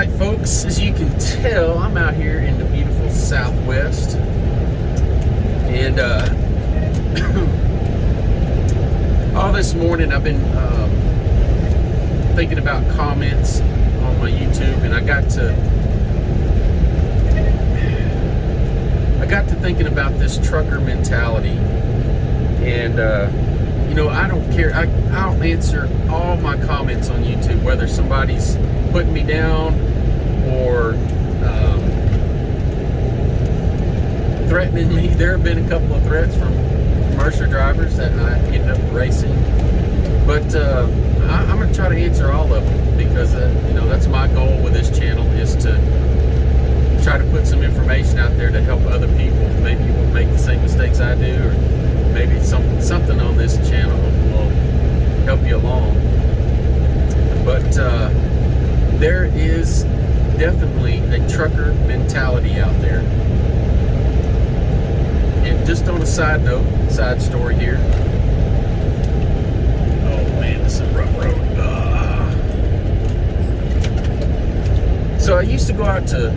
Alright folks, as you can tell, I'm out here in the beautiful Southwest, and all this morning I've been thinking about comments on my YouTube, and I got to thinking about this trucker mentality, and I don't care. I'll answer all my comments on YouTube, whether somebody's putting me down or threatening me. There have been a couple of threats from Mercer drivers that I ended up racing, but I'm going to try to answer all of them, because that's my goal with this channel, is to try to put some information out there to help other people. Maybe you won't make the same mistakes I do, or maybe something on this channel will help you along. But there is definitely a trucker mentality out there. And just on a side note, side story here. Oh man, this is a rough road. So I used to go out to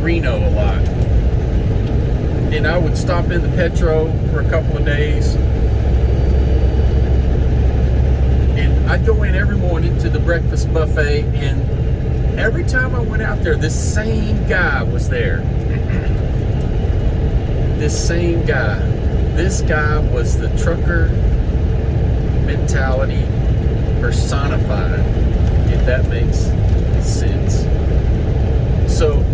Reno a lot, and I would stop in the Petro for a couple of days, and I'd go in every morning to the breakfast buffet, and every time I went out there, this same guy was there. This same guy. This guy was the trucker mentality personified, if that makes sense. So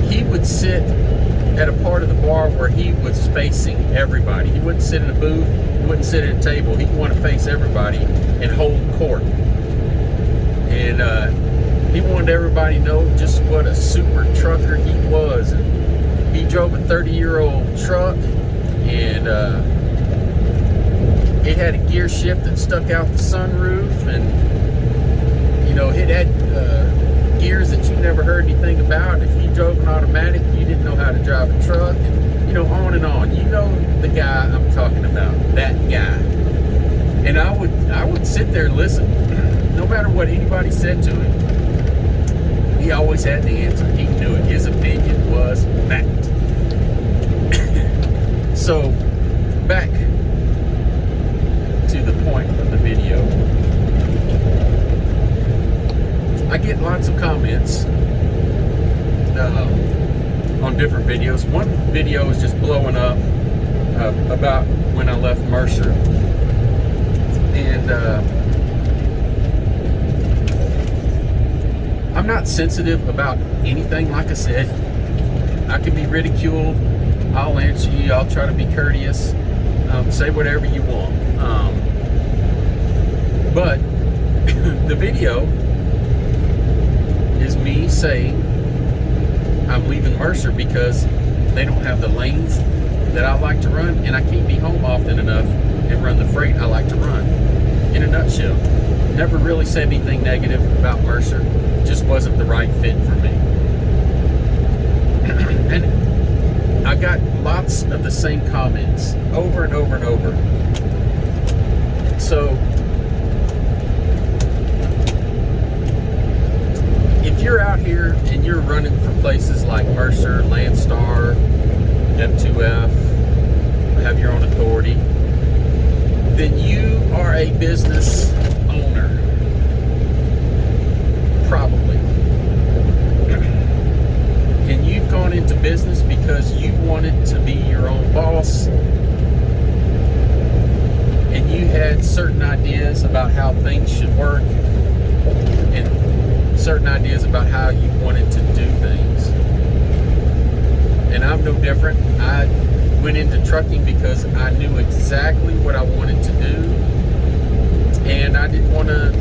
he would sit at a part of the bar where he was facing everybody. He wouldn't sit in a booth, he wouldn't sit at a table. He'd want to face everybody and hold court. And he wanted everybody to know just what a super trucker he was. And he drove a 30-year-old truck, and it had a gear shift that stuck out the sunroof, and it had gears that you never heard anything about. If you drove an automatic, you didn't know how to drive a truck, and on and on. You know the guy I'm talking about, that guy. And I would sit there and listen. No matter what anybody said to him, he always had the answer. He knew it. His opinion was fact. So back to the point of the video. I get lots of comments on different videos. One video is just blowing up about when I left Mercer, and I'm not sensitive about anything. Like I said, I can be ridiculed. I'll answer you. I'll try to be courteous. Say whatever you want. But the video is me saying I'm leaving Mercer because they don't have the lanes that I like to run, and I can't be home often enough and run the freight I like to run. In a nutshell, never really said anything negative about Mercer. Just wasn't the right fit for me. And I got lots of the same comments over and over and over. So if you're out here and you're running for places like Mercer, Landstar, F2F, have your own authority, then you are a business owner. Probably. And you've gone into business because you wanted to be your own boss, and you had certain ideas about how things should work, and certain ideas about how you wanted to do things. And I'm no different. I went into trucking because I knew exactly what I wanted to do, and I didn't want to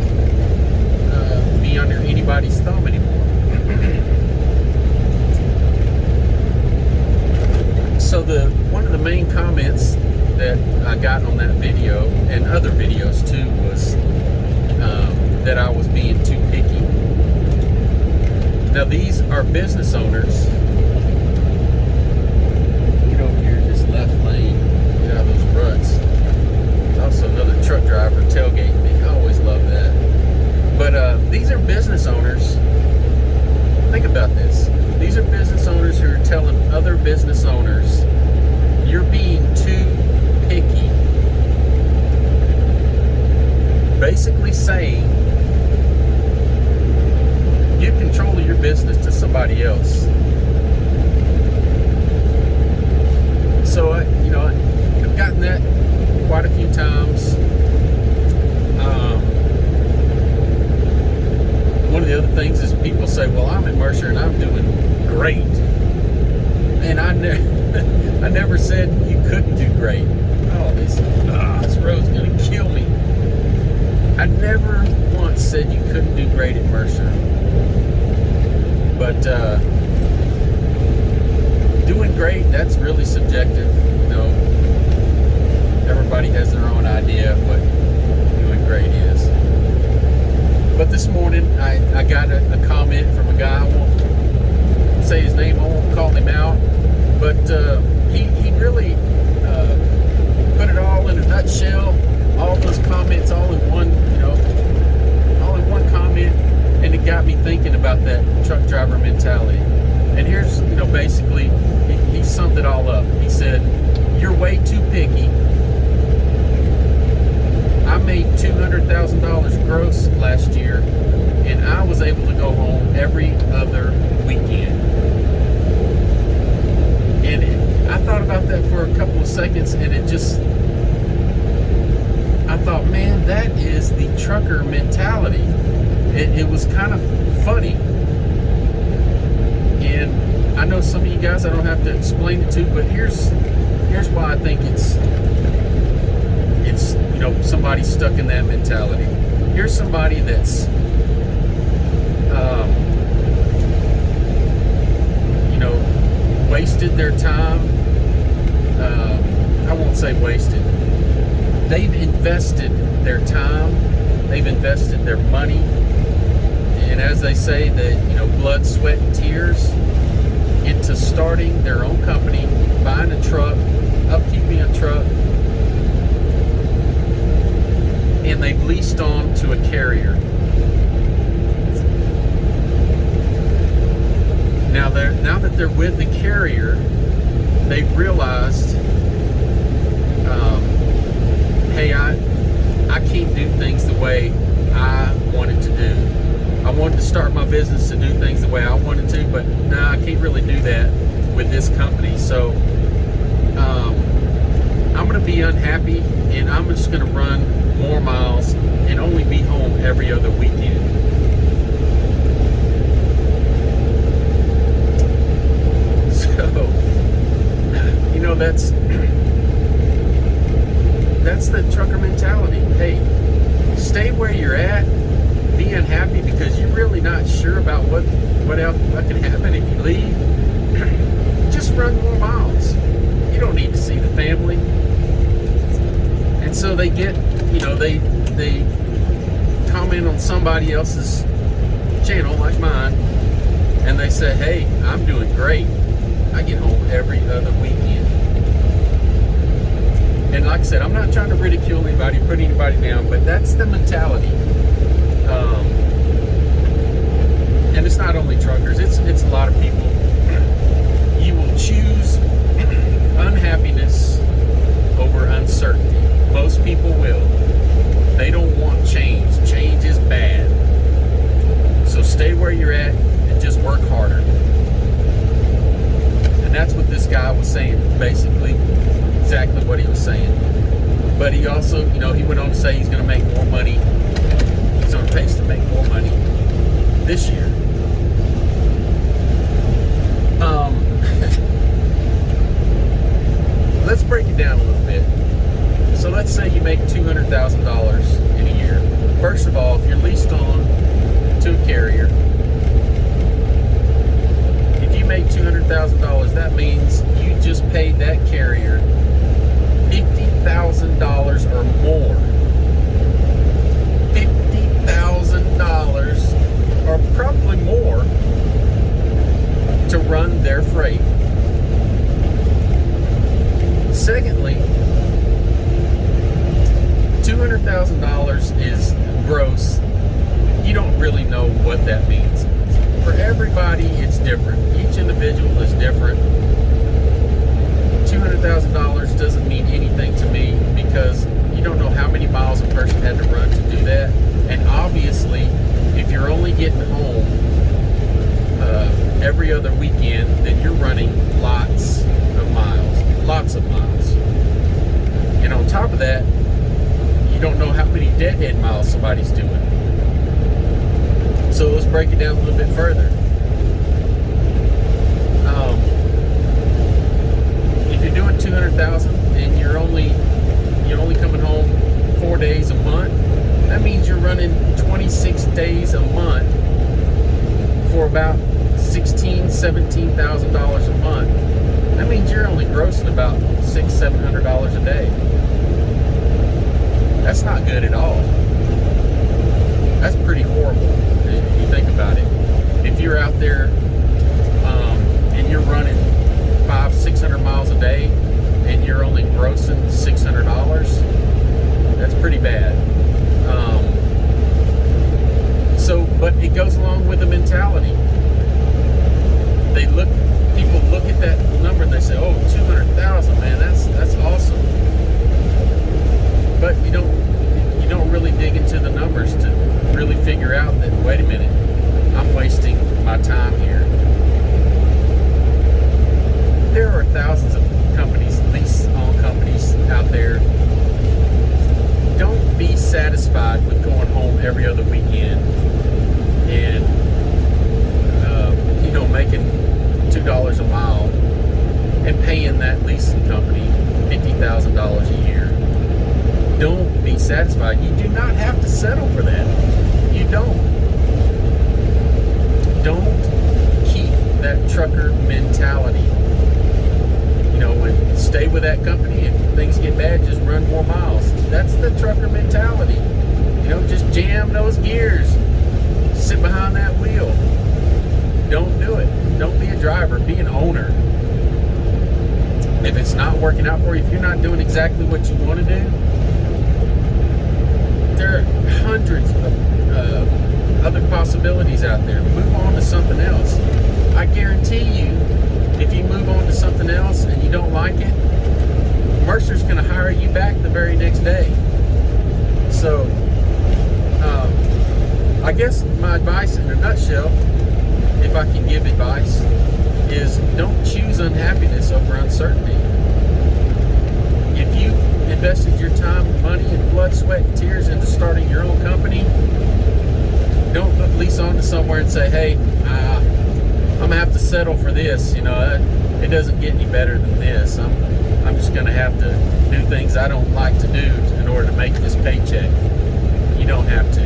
be under anybody's thumb anymore. So one of the main comments that I got on that video, and other videos too, was that I was being too picky. Now these are business owners. Get over here in this left lane, get out of those ruts. There's also another truck driver tailgating me. I always love that. But these are business owners great. And I never said you couldn't do great. Oh, this road's gonna kill me. I never once said you couldn't do great at Mercer. But doing great, that's really subjective. You know, everybody has their own idea of what doing great is. But this morning, I got a comment from a guy. I won't say his name, I won't call him out. But he really put it all in a nutshell. All those comments, all in one, all in one comment, and it got me thinking about that truck driver mentality. And here's, basically, he summed it all up. He said, "You're way too picky. I made $200,000 gross last year, and I was able to go home every other weekend." And I thought about that for a couple of seconds, and I thought, man, that is the trucker mentality. It was kind of funny. And I know some of you guys I don't have to explain it to, but here's why I think it's somebody stuck in that mentality. Here's somebody that's wasted their time. I won't say wasted. They've invested their time, they've invested their money, and as they say, blood, sweat, and tears into starting their own company, buying a truck, upkeeping a truck, and they've leased on to a carrier. Now that they're with the carrier, they've realized, hey, I can't do things the way I wanted to do. I wanted to start my business to do things the way I wanted to, but I can't really do that with this company. So I'm going to be unhappy, and I'm just going to run more miles and only be home every other weekend. So, that's the trucker mentality. Hey, stay where you're at, be unhappy because you're really not sure about what else can happen if you leave. Just run more miles. You don't need to see the family. And so they get, they comment on somebody else's channel like mine, and they say, hey, I'm doing great. I get home every other weekend. And like I said, I'm not trying to ridicule anybody, put anybody down, but that's the mentality. And it's not only truckers, it's a lot of people. You will choose unhappiness over uncertainty. Most people will. They don't want change. Change is bad. So stay where you're at and just work harder. And that's what this guy was saying, basically exactly what he was saying. But he also, he went on to say he's going to make more money. He's on pace to make more money this year. Let's break it down a little bit. So let's say you make $200,000 in a year. First of all, if you're leased on to a carrier, if you make $200,000, that means you just paid that carrier $50,000 or more. $50,000 or probably more to run their freight. Secondly, $200,000 is gross. You don't really know what that means. For everybody, it's different. Each individual is different. $200,000 doesn't mean anything to me because you don't know how many miles a person had to run to do that. And obviously, if you're only getting home every other weekend, then you're running lots of miles. And on top of that, you don't know how many deadhead miles somebody's doing. So let's break it down a little bit further. 200,000 and you're only coming home 4 days a month, that means you're running 26 days a month for about $16,000-$17,000 a month. That means you're only grossing about $600-$700 a day. That's not good at all. That's pretty horrible if you think about it. If you're out there and you're running 500-600 miles a day and you're only grossing $600, that's pretty bad. But it goes along with the mentality. People look at that number and they say, "Oh, 200,000, man, that's awesome." But you don't really dig into the numbers to really figure out that, wait a minute, I'm wasting my time here. There are thousands of companies, lease-owned companies out there. Don't be satisfied with going home every other weekend and making $2 a mile and paying that leasing company $50,000 a year. Don't be satisfied. You do not have to settle for that. You don't. Don't keep that trucker mentality. Stay with that company. If things get bad, just run more miles. That's the trucker mentality. Just jam those gears. Sit behind that wheel. Don't do it. Don't be a driver. Be an owner. If it's not working out for you, if you're not doing exactly what you want to do, there are hundreds of other possibilities out there. Move on to something else. I guarantee you, if you move on to something else and you don't like it, Mercer's going to hire you back the very next day. So, I guess my advice in a nutshell, if I can give advice, is don't choose unhappiness over uncertainty. If you invested your time, money, and blood, sweat, and tears into starting your own company, don't lease on to somewhere and say, "Hey, I'm gonna have to settle for this. It doesn't get any better than this. I'm just gonna have to do things I don't like to do in order to make this paycheck." You don't have to.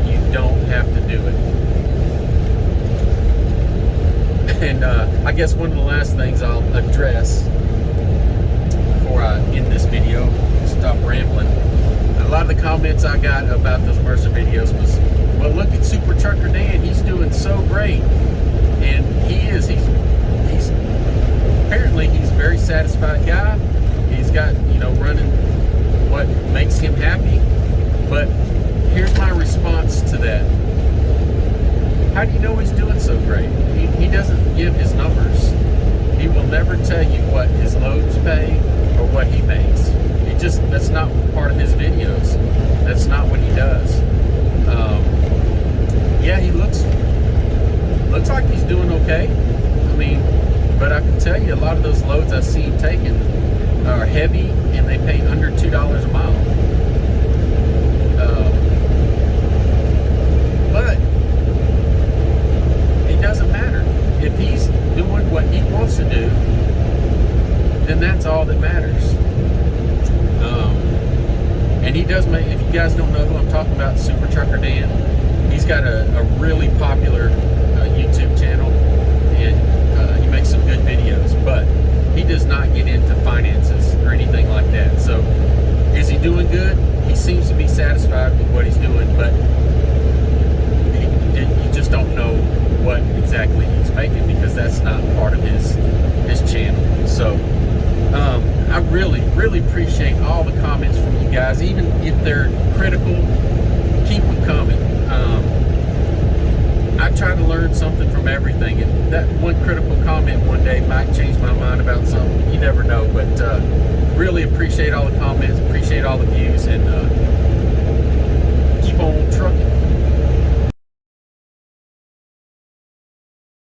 You don't have to do it. And I guess one of the last things I'll address before I end this video, stop rambling. A lot of the comments I got about those Mercer videos was, "Well, look at Super Trucker Dan. He's doing so great." And he's apparently he's a very satisfied guy. He's got, running what makes him happy. But here's my response to that. How do you know he's doing so great? He doesn't give his numbers. He will never tell you what his loads pay or what he makes. That's not part of his videos. That's not what he does. Yeah, he looks like he's doing okay. But I can tell you a lot of those loads I see him taking are heavy and they pay under $2 a mile. But it doesn't matter. If he's doing what he wants to do, then that's all that matters. And he does make, if you guys don't know who I'm talking about, Super Trucker Dan, he's got a really popular YouTube channel, and he makes some good videos, but he does not get into finances or anything like that. So is he doing good? He seems to be satisfied with what he's doing, but you just don't know what exactly he's making because that's not part of his channel. So I really appreciate all the comments from you guys. Even if they're critical, keep them coming. I try to learn something from everything, and that one critical comment one day might change my mind about something. You never know, but really appreciate all the comments, appreciate all the views, and